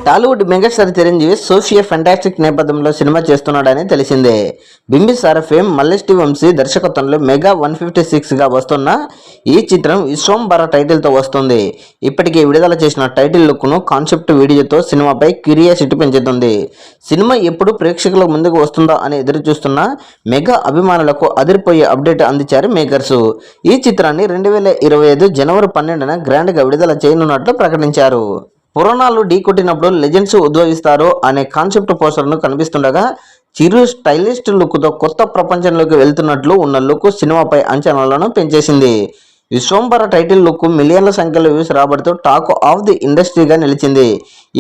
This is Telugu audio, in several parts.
Tollywood megastar Chiranjeevi socio fantastic నేపథ్యంలో సినిమా చేస్తున్నాడని తెలిసిందే. బింబిసార ఫేమ్ మల్లేష్ వంశీ దర్శకత్వంలో మెగా 156గా వస్తున్న ఈ చిత్రం విశ్వంబర టైటిల్తో వస్తుంది. ఇప్పటికే విడుదల చేసిన టైటిల్ లుక్ను కాన్సెప్ట్ వీడియోతో సినిమాపై క్యూరియాసిటీ పెంచుతుంది. సినిమా ఎప్పుడు ప్రేక్షకుల ముందుకు వస్తుందా అని ఎదురు చూస్తున్న మెగా అభిమానులకు అదిరిపోయే అప్డేట్ అందించారు మేకర్స్. ఈ చిత్రాన్ని 2025 జనవరి 12న గ్రాండ్గా విడుదల చేయనున్నట్లు ప్రకటించారు. పురాణాలు ఢీకొట్టినప్పుడు లెజెండ్స్ ఉద్భవిస్తారు అనే కాన్సెప్ట్ పోస్టర్ను కనిపిస్తుండగా చిరు స్టైలిస్ట్ లుక్తో కొత్త ప్రపంచంలోకి వెళ్తున్నట్లు ఉన్న లుక్ సినిమాపై అంచనాలను పెంచేసింది. విశ్వంబర టైటిల్ లుక్ మిలియన్ల సంఖ్యలో వ్యూస్ రాబడుతూ టాక్ ఆఫ్ ది ఇండస్ట్రీగా నిలిచింది.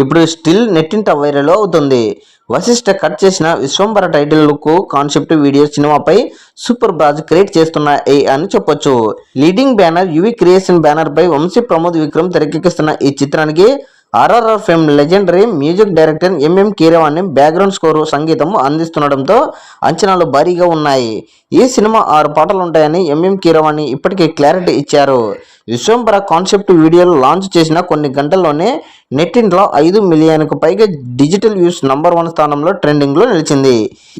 ఇప్పుడు స్టిల్ నెట్టింట వైరల్ అవుతుంది. వశిష్ఠ కట్ చేసిన Vishwambhara title look concept video సినిమాపై సూపర్ బాజ్ క్రియేట్ చేస్తున్నాయి అని చెప్పొచ్చు. Leading banner UV creation banner పై వంశీ ప్రమోద్ విక్రమ్ తెరకెక్కిస్తున్న ఈ చిత్రానికి RRR fame legendary music director MM Keeravani background score సంగీతం అందిస్తుండటంతో అంచనాలు భారీగా ఉన్నాయి. ఈ సినిమా 6 పాటలు ఉంటాయని ఎంఎం కీరవాణి ఇప్పటికే క్లారిటీ ఇచ్చారు. విశ్వంబర కాన్సెప్ట్ వీడియోలు లాంచ్ చేసిన కొన్ని గంటల్లోనే నెట్టింట్లో 5 మిలియన్కు పైగా డిజిటల్ వ్యూస్ నంబర్ 1 స్థానంలో ట్రెండింగ్లో నిలిచింది.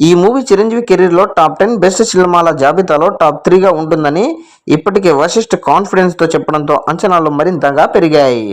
ఈ మూవీ చిరంజీవి కెరీర్లో టాప్ 10 బెస్ట్ సినిమాల జాబితాలో టాప్ 3గా ఉంటుందని ఇప్పటికే వశిష్ఠ కాన్ఫిడెన్స్తో చెప్పడంతో అంచనాలు మరింతగా పెరిగాయి.